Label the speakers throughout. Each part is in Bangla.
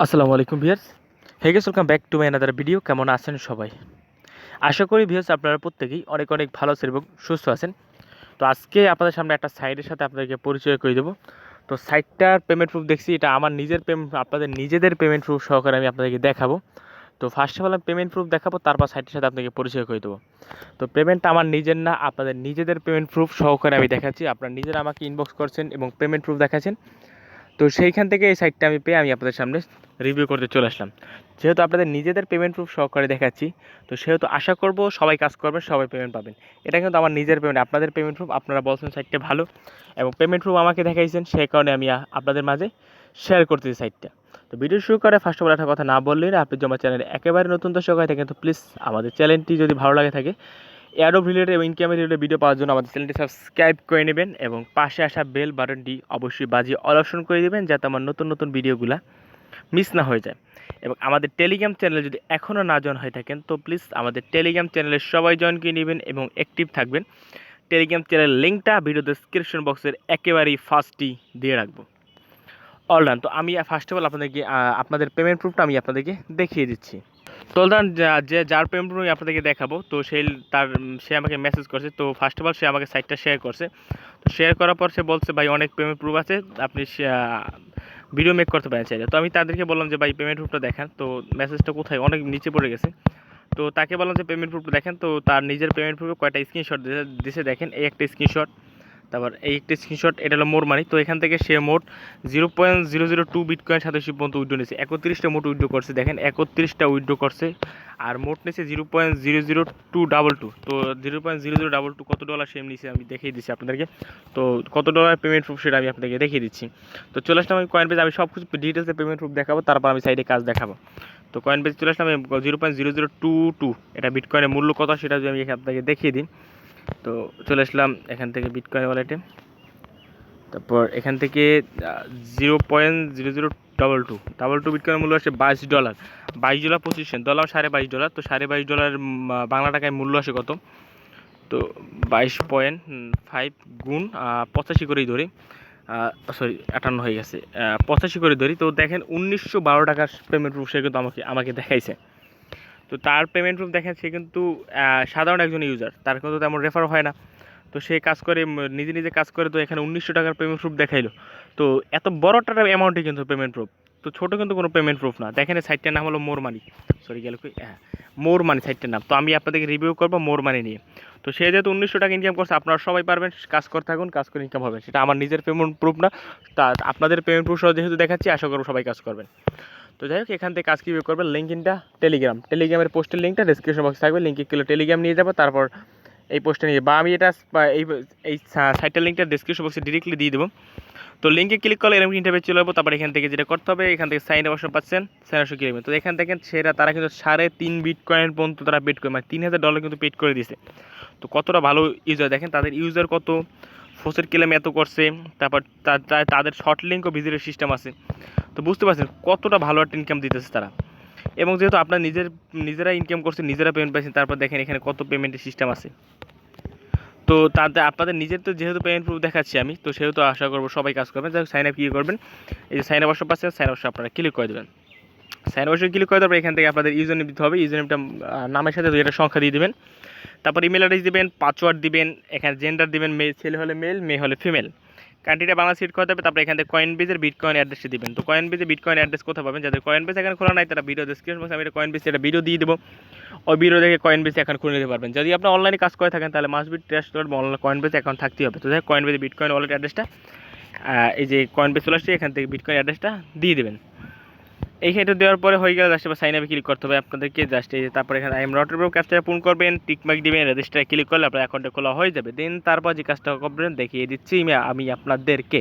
Speaker 1: আসসালামু আলাইকুম viewers. Hey guys, welcome back to my another video. কেমন আছেন সবাই? আশা করি ভিউয়ার্স আপনারা প্রত্যেকেই অনেক অনেক ভালো আছেন এবং সুস্থ আছেন। তো আজকে আপনাদের সামনে একটা সাইটের সাথে আপনাদেরকে পরিচয় করে দেবো। তো সাইটটার পেমেন্ট প্রুফ দেখছি, এটা আমার নিজের আপনাদের নিজেদের পেমেন্ট প্রুফ সহকারে আমি আপনাদেরকে দেখাবো। তো ফার্স্ট অফ অল আমি পেমেন্ট প্রুফ দেখাবো, তারপর সাইটের সাথে আপনাকে পরিচয় করে দেবো। তো পেমেন্টটা আমার নিজের না, আপনাদের নিজেদের পেমেন্ট প্রুফ সহকারে আমি দেখাচ্ছি। আপনারা নিজেরা আমাকে ইনবক্স করছেন এবং পেমেন্ট প্রুফ দেখাচ্ছেন। তো সেইখান থেকে এই সাইটটা আমি পেয়ে আমি আপনাদের সামনে রিভিউ করতে চলে আসলাম। যেহেতু আপনাদের নিজেদের পেমেন্ট প্রুফ সহকারে দেখাচ্ছি, তো সেহেতু আশা করব সবাই কাজ করবেন, সবাই পেমেন্ট পাবেন। এটা কিন্তু আমার নিজের পেমেন্ট, আপনাদের পেমেন্ট প্রুফ। আপনারা বলছেন সাইটটা ভালো এবং পেমেন্ট প্রুফ আমাকে দেখাইছেন, সেই কারণে আমি আপনাদের মাঝে শেয়ার করতেছি সাইটটা। তো ভিডিও শুরু করে ফার্স্ট অফ অল একটা কথা না বললেই না, আপনি যদি আমার চ্যানেলে একেবারে নতুন দর্শক হয়ে থাকেন তো প্লিজ আমাদের চ্যানেলটি যদি ভালো লাগে থাকে অ্যাডোব রিলেটেড এবং ইনকাম রিলেটেড ভিডিও পাওয়ার জন্য আমাদের চ্যানেলটি সাবস্ক্রাইব করে নেবেন এবং পাশে আসা বেল বাটনটি অবশ্যই বাজিয়ে অল অপশন করে দেবেন, যাতে আমার নতুন নতুন ভিডিওগুলো মিস না হয়ে যায়। এবং আমাদের টেলিগ্রাম চ্যানেলে যদি এখনও না জয়েন হয়ে থাকেন তো প্লিজ আমাদের টেলিগ্রাম চ্যানেলে সবাই জয়েন করে নেবেন এবং অ্যাক্টিভ থাকবেন। টেলিগ্রাম চ্যানেলের লিঙ্কটা ভিডিও ডেসক্রিপশন বক্সের একেবারেই ফার্স্টই দিয়ে রাখবো। All done. তো আমি ফার্স্ট অফ অল আপনাদেরকে আপনাদের পেমেন্ট প্রুফটা আমি আপনাদেরকে দেখিয়ে দিচ্ছি। তো ডান, যার পেমেন্ট প্রুফ আমি আপনাদেরকে দেখাবো, তো সে আমাকে মেসেজ করছে। তো ফার্স্ট অফ অল সে আমাকে সাইটটা শেয়ার করছে। তো শেয়ার করার পর সে বলছে ভাই অনেক পেমেন্ট প্রুফ আছে, আপনি ভিডিও মেক করতে পারেন চাইলে। তো আমি তাদেরকে বললাম যে ভাই পেমেন্ট প্রুফটা দেখান। তো মেসেজটা কোথায়, অনেক নিচে পড়ে গেছে। তো তাকে বললাম যে পেমেন্ট প্রুফটা দেখেন। তো তার নিজের পেমেন্ট প্রুফে কয়টা স্ক্রিনশট দিয়েছে দেখেন। এই একটা স্ক্রিনশট, তারপর এই একটি স্ক্রিনশট, এটা হলো মোর মানি। তো এখান থেকে সে মোট 0.002 বিটকয়েন 87 পর্যন্ত উইড্রো নিয়েছে। 31টা মোট উইড্রো করছে, দেখেন 31টা উইড্রো করছে। আর মোট নিয়েছে 0.00222। তো 0.0022 কত ডলার সে নিয়েছে আমি দেখিয়ে দিচ্ছি আপনাদেরকে। তো কত ডলার পেমেন্ট প্রুফ সেটা আমি আপনাদেরকে দেখিয়ে দিচ্ছি। তো চলে আসলাম আমি কয়েন পেজে, আমি সব কিছু ডিটেলসে পেমেন্ট প্রুফ দেখাবো, তারপর আমি সাইডে কাজ দেখাবো। তো কয়েন পেজে চলে আসলাম। 0.0022 এটা বিটকয়েনের মূল্য কত সেটা যদি আমি আপনাকে দেখিয়ে দিই। তো চলে আসলাম এখান থেকে বিটকয়েন ওয়ালেটে। তারপর এখান থেকে 0.0022 বিটকয়েনের মূল্য আসে $22। $22 পজিশন ধরলাম $22.5। তো $22.5 বাংলা টাকায় মূল্য আসে কত? তো 22.5 গুণ 85 করেই ধরি, সরি 58 হয়ে গেছে, 85 করে ধরি। তো দেখেন 1912 টাকার পেমেন্ট প্রুফ সে কিন্তু আমাকে দেখাইছে। তো তার পেমেন্ট প্রুফ দেখেন, সে কিন্তু সাধারণ একজন ইউজার, তার কিন্তু তেমন রেফার হয় না। তো সে কাজ করে, নিজে নিজে কাজ করে। তো এখানে 1900 টাকার পেমেন্ট প্রুফ দেখাইলো। তো এত বড় টাকার অ্যামাউন্টে কিন্তু পেমেন্ট প্রুফ, তো ছোটো কিন্তু কোনো পেমেন্ট প্রুফ না। দেখেন সাইটটার নাম হলো মোর মানি, সরি গেল কই, হ্যাঁ মোর মানি সাইটটার নাম। তো আমি আপনাদেরকে রিভিউ করবো মোর মানি নিয়ে। তো সে যেহেতু 1900 টাকা ইনকাম করছে, আপনারা সবাই পারবেন, কাজ করে থাকুন, কাজ করে ইনকাম হবে। সেটা আমার নিজের পেমেন্ট প্রুফ না, তা আপনাদের পেমেন্ট প্রুফ সহ যেহেতু দেখাচ্ছি, আশা করবো সবাই কাজ করবেন। তো যাই হোক, এখান থেকে কাজ কীভাবে করবেন, লিঙ্কটা টেলিগ্রামের পোস্টের লিঙ্কটা ডিসক্রিপশন বক্সে থাকবে। লিঙ্কে গেলে টেলিগ্রাম নিয়ে যাবো, তারপর এই পোস্টে নিয়ে, বা আমি এটা এই সাইটের লিঙ্কটা ডিসক্রিপশন বক্সে ডিরেক্টলি দিয়ে দেবো। তো লিঙ্কে ক্লিক করলে এরকম ইন্টারভিউ চলে যাবো। তারপর এখান থেকে যেটা করতে হবে, এখান থেকে সাইন অপশন পাচ্ছেন, সাইন অপশন ক্লিক। তো এখান থেকে তারা কিন্তু 3.5 বিটকয়েন পর্যন্ত তারা পেড করে, মানে $3000 কিন্তু পেড করে দিয়েছে। তো কতটা ভালো ইউজার দেখেন, তাদের ইউজার কত, ফোসের ক্লেম এত করছে। তারপর তাদের শর্ট লিঙ্ক ও ভিজিটের সিস্টেম আছে। তো বুঝতে পারছেন কতটা ভালো একটা ইনকাম দিতেছে তারা। এবং যেহেতু আপনার নিজেরা ইনকাম করছেন, নিজেরা পেমেন্ট পাচ্ছেন, তারপর দেখেন এখানে কত পেমেন্টের সিস্টেম আছে। তো তাতে আপনাদের নিজের তো যেহেতু পেমেন্ট প্রুফ দেখাচ্ছি আমি, তো সেহেতু আশা করবো সবাই কাজ করবেন। যাই হোক, সাইন আপ কী করবেন, এই যে সাইন আপ অপশন পাচ্ছেন, সাইন আপ অপশন আপনারা ক্লিক করে দেবেন। সাইন অপশন ক্লিক করে দেওয়ার এখান থেকে আপনাদের ইউজার নেম দিতে হবে। ইউজার নেমটা নামের সাথে 2টা সংখ্যা দিয়ে দেবেন। তারপর ইমেল অ্যাড্রেস দিবেন, পাসওয়ার্ড দিবেন, এখানে জেন্ডার দিবেন, ছেলে হলে মেল, মেয়ে হলে ফিমেল, কান্ট্রিটা বাংলা সিট করতে হবে। তারপর এখান থেকে কয়েনবেজের বিটকয়েন অ্যাড্রেসটি দিবেন। তো কয়েনবেজে বিটকয়েন অ্যাড্রেস কোথায় পাবেন, যাদের কয়েনবেজ এখানে খোলা নাই তারা ভিডিও ডেসক্রিপশন বক্সে আমি এটা কয়েনবেজ একটা ভিডিও দিয়ে দেবো, ওই ভিডিও দেখে কয়েনবেজ অ্যাকাউন্ট খুলে নিতে পারবেন। যদি আপনি অনলাইনে কাজ করে থাকেন তাহলে must be trust online Coinbase account থাকতেই হবে। তো যাই কয়েনবেজে বিটকয়েন ওয়ালেট অ্যাড্রেসটা, এই যে কয়েনবেজ চলে আসছে, এখান থেকে বিটকয়েন অ্যাড্রেসটা দিয়ে দেবেন। এইখানে দেওয়ার পরে হয়ে গেলে জাস্ট সাইন আপে ক্লিক করতে হবে আপনাদেরকে। জাস্ট এই তারপর এখানে I am not able capture পূরণ করবেন, টিকমার্ক দিবেন, রেজিস্টারে ক্লিক করলে আপনার অ্যাকাউন্টে খোলা হয়ে যাবে। দেন তারপর যে কাজটা করবেন দেখিয়ে দিচ্ছি আমি আপনাদেরকে।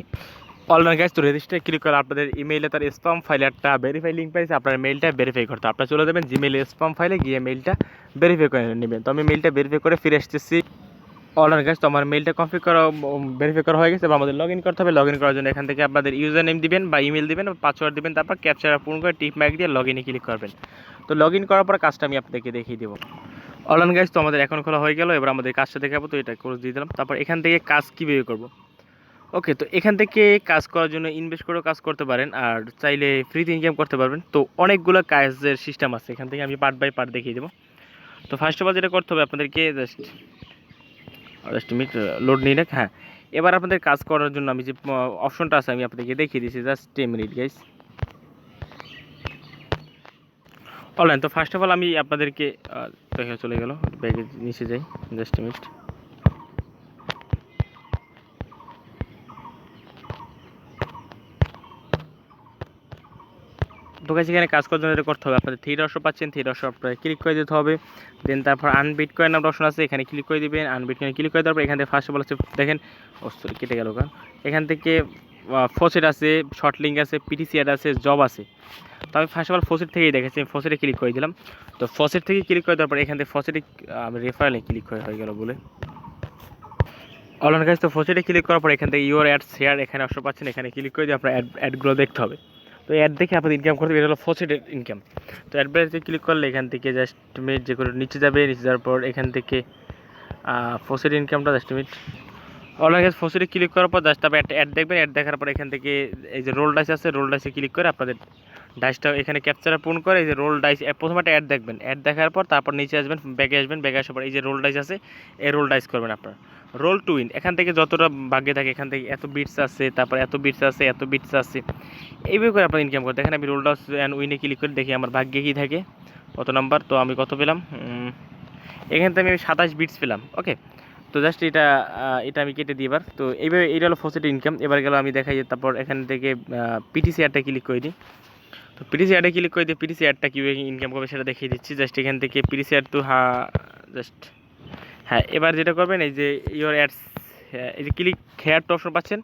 Speaker 1: অনলাইন কাজ, তো রেজিস্টারে ক্লিক করে আপনাদের ইমেইলে তার স্প্যাম ফাইলে একটা ভেরিফাই লিঙ্ক পাইছে, আপনার মেইলটা ভেরিফাই করতে আপনারা চলে যাবেন জিমেইলে স্প্যাম ফাইলে গিয়ে মেইলটা ভেরিফাই করে নেবেন। তো আমি মেইলটা ভেরিফাই করে ফিরে আসতেছি। অনলাইন কাজ, তো আমার মেইলটা ভেরিফাই করা হয়ে গেছে। এবার আমাদের লগ ইন করতে হবে। লগ ইন করার জন্য এখান থেকে আপনাদের ইউজার নেম দিবেন বা ইমেল দিবেন, পাসওয়ার্ড দিবেন, তারপর ক্যাপচার পূরণ করে টিক মার্ক দিয়ে লগ ইনে ক্লিক করবেন। তো লগ ইন করার পর কাজটা আমি আপনাদেরকে দেখিয়ে দেবো। অনলাইন কাজ, তো আমাদের অ্যাকাউন্ট খোলা হয়ে গেল। এবার আমাদের কাজটা দেখাবো। তো এটা করে দিয়ে দিলাম। তারপর এখান থেকে কাজ কীভাবে করবো, ওকে, তো এখান থেকে কাজ করার জন্য ইনভেস্ট করেও কাজ করতে পারেন, আর চাইলে ফ্রিতে ইনকাম করতে পারবেন। তো অনেকগুলো কাজের সিস্টেম আছে, এখান থেকে আমি পার্ট বাই পার্ট দেখিয়ে দেবো। তো ফার্স্ট অফ অল যেটা করতে হবে আপনাদেরকে, জাস্ট জাস্ট মিনিট লোড নিয়ে রাখ। হ্যাঁ, এবার আপনাদের কাজ করার জন্য আমি যে অপশনটা আছে আমি আপনাদেরকে দেখিয়ে দিচ্ছি, জাস্ট 10 মিনিট গাইস। অনলাইন, তো ফার্স্ট অফ অল আমি আপনাদেরকে দেখে চলে গেল, ব্যাগের নিচে যাই, জাস্ট মিনিট। তো গাইস এখানে কাজ করার জন্য এটা করতে হবে, আপনাদের থ্রি অপশন পাচ্ছেন, থ্রি অপশন আপনাদের ক্লিক করে দিতে হবে। দেন তারপর আনবিটকয়েন নামটা অপশন আছে, এখানে ক্লিক করে দিবেন। আনবিটকয়েনে ক্লিক করে দেওয়ার পর এখান থেকে ফার্স্ট অফ অল আছে দেখেন, সরি কেটে গেল কারণ এখান থেকে ফসেট আছে, শর্ট লিঙ্ক আছে, পিটিসি অ্যাড আছে, জব আছে। তো আমি ফার্স্ট অফ অল ফসেট থেকেই দেখেছি, ফসেটে ক্লিক করে দিলাম। তো ফসেট থেকে ক্লিক করে দেওয়ার পর এখান থেকে ফসেটে আমি রেফারেলে ক্লিক হয়ে গেল বলে অনলাইন গাইস। তো ফসেটে ক্লিক করার পর এখান থেকে ইউর অ্যাড শেয়ার এখানে অপশন পাচ্ছেন, এখানে ক্লিক করে দিয়ে আপনার অ্যাডগুলো দেখতে হবে। তো অ্যাড দেখে আপনাদের ইনকাম করতে হবে, এটা হলো ফসেটের ইনকাম। তো অ্যাডভার্টাইজে ক্লিক করলে এখান থেকে জাস্ট মিনিট যে করে নিচে যাবে, নিচে যাওয়ার পর এখান থেকে ফসেট ইনকামটা জাস্ট মিনিট অনলাইন গাইস। ফসেটে ক্লিক করার পর জাস্ট আপনি একটা অ্যাড দেখবেন, অ্যাড দেখার পর এখান থেকে এই যে রোল ডাইস আছে, রোল ডাইসে ক্লিক করে আপনাদের ডাইসটা এখানে ক্যাপচারে পূরণ করে এই যে রোল ডাইস প্রথমে একটা অ্যাড দেখবেন, অ্যাড দেখার পর তারপর নিচে আসবেন, ব্যাগে আসবেন, ব্যাগে আসার পর এই যে রোল ডাইস আছে এই রোল ডাইস করবেন আপনার রোল টু উইন। এখান থেকে যতটা ভাগ্যে থাকে এখান থেকে এত বিটস আছে, তারপর এত বিটস আছে, এত বিটস আছে, এইভাবে করে আপনার ইনকাম করতে। দেখেন আমি রোল ডাইস অ্যান্ড উইনে ক্লিক করে দেখি আমার ভাগ্যে কী থাকে, কত নাম্বার। তো আমি কত পেলাম, এখান থেকে আমি 27 বিটস পেলাম। ওকে, তো জাস্ট এটা আমি কেটে দিই এবার। তো এইভাবে এইটা হলো ফসেট ইনকাম। এবার গেল আমি দেখাই, তারপর এখান থেকে পিটিসি অ্যাডটা ক্লিক করে দিই। তো পিটিসি অ্যাডে ক্লিক করে দিয়ে পিটিসি অ্যাডটা কীভাবে ইনকাম করবে সেটা দেখিয়ে দিচ্ছি। জাস্ট এখান থেকে পিটিসি অ্যাড তো জাস্ট হ্যাঁ, এবার যেটা করবেন এই যে ইওর অ্যাডস, এই যে ক্লিক হেয়ার টু অপশন পাচ্ছেন,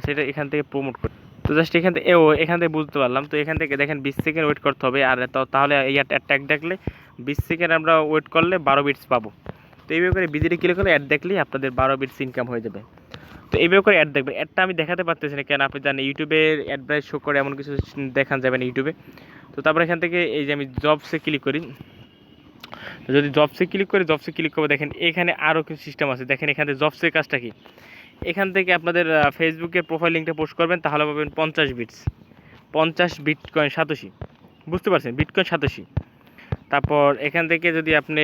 Speaker 1: সেটা এখান থেকে প্রমোট করে। তো জাস্ট এখান থেকে বুঝতে পারলাম। তো এখান থেকে দেখেন 20 সেকেন্ড ওয়েট করতে হবে, আর তাহলে এই অ্যাড দেখলে 20 সেকেন্ড আমরা ওয়েট করলে 12 বিটস পাবো। তো এইভাবে করে বিজিটি ক্লিক করলে অ্যাড দেখলেই আপনাদের 12 বিটস ইনকাম হয়ে যাবে। তো এইভাবে করে অ্যাড দেখবেন। অ্যাডটা আমি দেখাতে পারতেছি না, কেন আপনি জানেন ইউটিউবের অ্যাডভাইস শো করে এমন কিছু দেখান যাবে না ইউটিউবে। তো তারপর এখান থেকে এই যে আমি জবসে ক্লিক করি, যদি জবসে ক্লিক করি, জবসে ক্লিক করবো, দেখেন এখানে আরও কিছু সিস্টেম আছে। দেখেন এখানে জবসের কাজটা কি, এখান থেকে আপনাদের ফেসবুকের প্রোফাইল লিঙ্কটা পোস্ট করবেন, তাহলে পাবেন 50 বিটস, 50 বিটকয়েন সাতোশি, বুঝতে পারছেন, বিটকয়েন সাতোশি। তারপর এখান থেকে যদি আপনি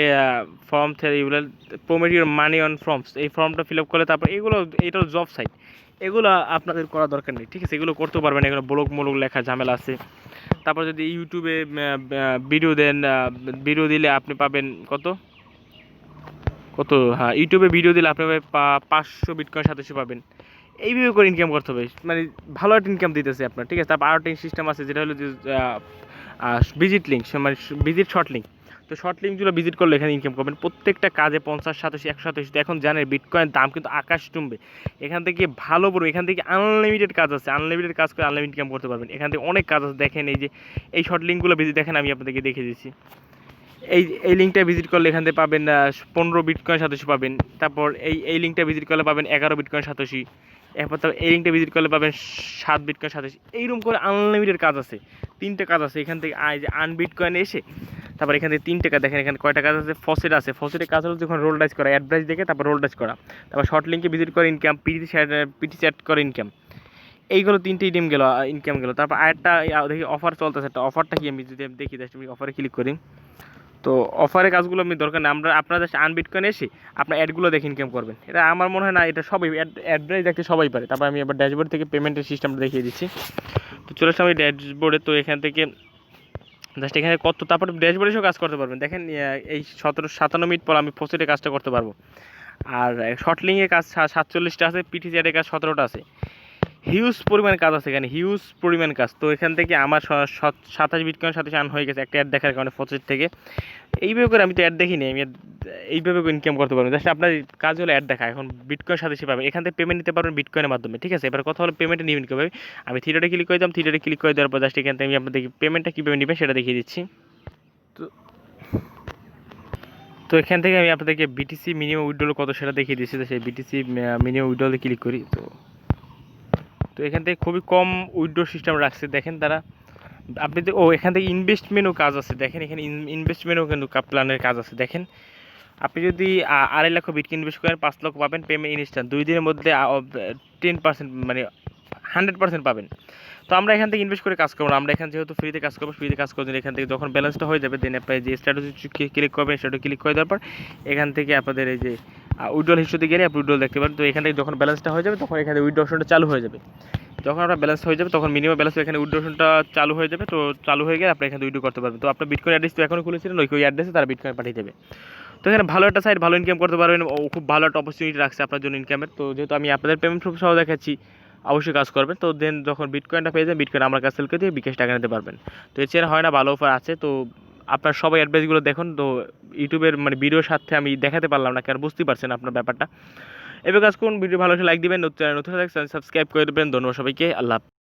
Speaker 1: ফর্ম এগুলো প্রোমিট ইউর মানি অন ফর্মস, এই ফর্মটা ফিল আপ করলে তারপর এটা জব সাইট, এগুলো আপনাদের করা দরকার নেই, ঠিক আছে, এগুলো করতেও পারবেন, এগুলো ব্লগ লেখা ঝামেলা আছে। তারপর যদি ইউটিউবে ভিডিও দেন, ভিডিও দিলে আপনি পাবেন কত, হ্যাঁ, ইউটিউবে ভিডিও দিলে আপনি 500 বিটকয়েন সাতোশি পাবেন। এইভাবে করে ইনকাম করতে হবে, মানে ভালো একটা ইনকাম দিতেছে আপনার, ঠিক আছে। তারপর আরও একটা সিস্টেম আছে যেটা হলো যে ভিজিট লিঙ্ক, মানে ভিজিট শর্ট লিঙ্ক। তো শর্ট লিঙ্কগুলো ভিজিট করলে এখানে ইনকাম করবেন প্রত্যেকটা কাজে 50, 87, 127। এখন জানেন বিটকয়েন দাম কিন্তু আকাশ টুম্বে, এখান থেকে ভালো বড়, এখান থেকে আনলিমিটেড কাজ আছে, আনলিমিটেড কাজ করে আনলিমিটেড ইনকাম করতে পারবেন। এখান থেকে অনেক কাজ আছে, দেখেন এই যে এই শর্ট লিঙ্কগুলো ভিজিট, দেখেন আমি আপনাদেরকে দেখিয়ে দিচ্ছি। এই লিঙ্কটা ভিজিট করলে এখান থেকে পাবেন 15 বিটকয়েন সাতোশি পাবেন। তারপর এই লিঙ্কটা ভিজিট করলে পাবেন 11 বিটকয়েন সাতোশি। এরপর তারপর এই লিঙ্কটা ভিজিট করলে পাবেন 7 বিটকয়েন সাতোশি। এইরকম করে আনলিমিটেড কাজ আছে, 3টে কাজ আছে এখান থেকে। যে আনবিটকয়েনে এসে তারপর এখান থেকে 3 টাকা, দেখেন এখানে কয়টা কাজ আছে। ফসেট আছে, ফসেটের কাজ হলো যখন রোল ডাইস করা, অ্যাডভাইস দেখে তারপর রোল ডাইস করা, তারপর শর্ট লিঙ্কে ভিজিট করে ইনকাম, পিটিসি অ্যাড করে ইনকাম। এইগুলো 3টে ইনকাম গেলো, ইনকাম গেলো। তারপর আরেকটা দেখি অফার চলতেছে, একটা অফারটা কি আমি যদি দেখি, জাস্ট আমি অফারে ক্লিক করি। তো অফারের কাজগুলো আমি দরকার নেই, আপনারা জাস্ট আনবিটকয়েন এসে আপনার অ্যাডগুলো দেখে ইনকাম করবেন। এটা আমার মনে হয় না, এটা সবাই অ্যাডভাইস দেখতে সবাই পারে। তারপর আমি আবার ড্যাশবোর্ড থেকে পেমেন্টের সিস্টেমটা দেখিয়ে দিচ্ছি। তো চলে আসলাম আমি ড্যাশবোর্ডে। তো এখান থেকে জাস্ট এখানে কত, তারপর ড্যাশবোর্ডে এসেও কাজ করতে পারবেন। দেখেন এই 57 মিনিট পর আমি ফসেটে কাজটা করতে পারবো। আর শর্ট লিঙ্কের কাজ 47টা আছে, পিটিসি অ্যাডের কাজ 17টা আছে। হিউজ পরিমাণ কাজ আছে এখানে, হিউজ পরিমাণ কাজ। তো এখান থেকে আমার 27 বিটকয়েন সাথে আন হয়ে গেছে একটা অ্যাড দেখার কারণে ফসেট থেকে। এইভাবে করে আমি তো অ্যাড দেখিনি, আমি এইভাবে করে ইনকাম করতে পারবেন। জাস্ট আপনার কাজ হলো অ্যাড দেখা, এখন বিটকয়েন সাথে পাবেন, এখান থেকে পেমেন্ট নিতে পারবেন বিটকয়েনের মাধ্যমে, ঠিক আছে। এবার কথা হলো পেমেন্টে নেবেন কীভাবে। আমি থ্রিডটে ক্লিক করে দিলাম, থ্রিডটে ক্লিক করে দেওয়ার পর জাস্ট এখান থেকে আমি আপনাদেরকে পেমেন্টটা কীভাবে নেবেন সেটা দেখিয়ে দিচ্ছি। তো এখান থেকে আমি আপনাদেরকে বিটিসি মিনিমাম উইথড্রল কত সেটা দেখিয়ে দিচ্ছি। তো সেই বিটিসি মিনিমাম উইথড্রলে ক্লিক করি। তো এখান থেকে খুবই কম উইথড্র সিস্টেম রাখছে, দেখেন তারা। আপনি এখান থেকে ইনভেস্টমেন্টও কাজ আছে, দেখেন এখানে ইনভেস্টমেন্টও কিন্তু প্ল্যানের কাজ আছে, দেখেন আপনি যদি 2.5 লাখ বিটকয়েন ইনভেস্ট করেন 5 লক্ষ পাবেন পেমেন্ট ইনস্ট্যান্ট 2 দিনের মধ্যে 10% মানে 100% পাবেন। তো আমরা এখান থেকে ইনভেস্ট করে কাজ করবো না, আমরা এখানে যেহেতু ফ্রিতে কাজ করবো, ফ্রিতে কাজ করতে এখান থেকে যখন ব্যালেন্সটা হয়ে যাবে দেন আপনি যে স্ট্যাটাস ক্লিক করবেন, স্ট্যাটাস ক্লিক করে দেওয়ার পর এখান থেকে আপনাদের এই যে উইড্রল হিস্ট্রিতে গেলে আপনি উইড্রল দেখতে পারেন। তো এখান থেকে যখন ব্যালেন্সটা হয়ে যাবে তখন এখানে উইড্রো অপশনটা চালু হয়ে যাবে। যখন আপনার ব্যালেন্স হয়ে যাবে তখন মিনিমাম ব্যালেন্স এখানে উইড্রো অপশনটা চালু হয়ে যাবে। তো চালু হয়ে গেলে আপনি এখানে উইড্রো করতে পারবেন। তো আপনার বিটকয়েন অ্যাড্রেস তো এখনও খুলেছিলেন, ওই অ্যাড্রেসে তারা বিটকয়েন পাঠিয়ে দেবে। তো এখানে ভালো একটা সাইট, ভালো ইনকাম করতে পারবেন, ও খুব ভালো একটা অপরচুনিটি রাখছে আপনার জন্য ইনকামের। তো যেহেতু আমি আপনাদের পেমেন্ট প্রুফ সহ দেখাচ্ছি, অবশ্যই কাজ করবেন। তো দেন যখন বিটকয়েনটা পেয়ে যাবেন, বিটকয়েন আমার কাছে সেল করে দিয়ে বিকাশ টাকা নিতে পারবেন। তো এর চেয়ে হয় না, ভালো অফার আছে। তো আপনার সবাই অ্যাডভাইসগুলো দেখুন। তো ইউটিউবের মানে ভিডিওর সাথে আমি দেখাতে পারলাম না, কারণ বুঝতেই পারছেন আপনার ব্যাপারটা। এবার কাজ করুন, ভিডিও ভালো হলে লাইক দিবেন, নতুন সাবস্ক্রাইব করে দেবেন। ধন্যবাদ সবাইকে, আল্লাহ।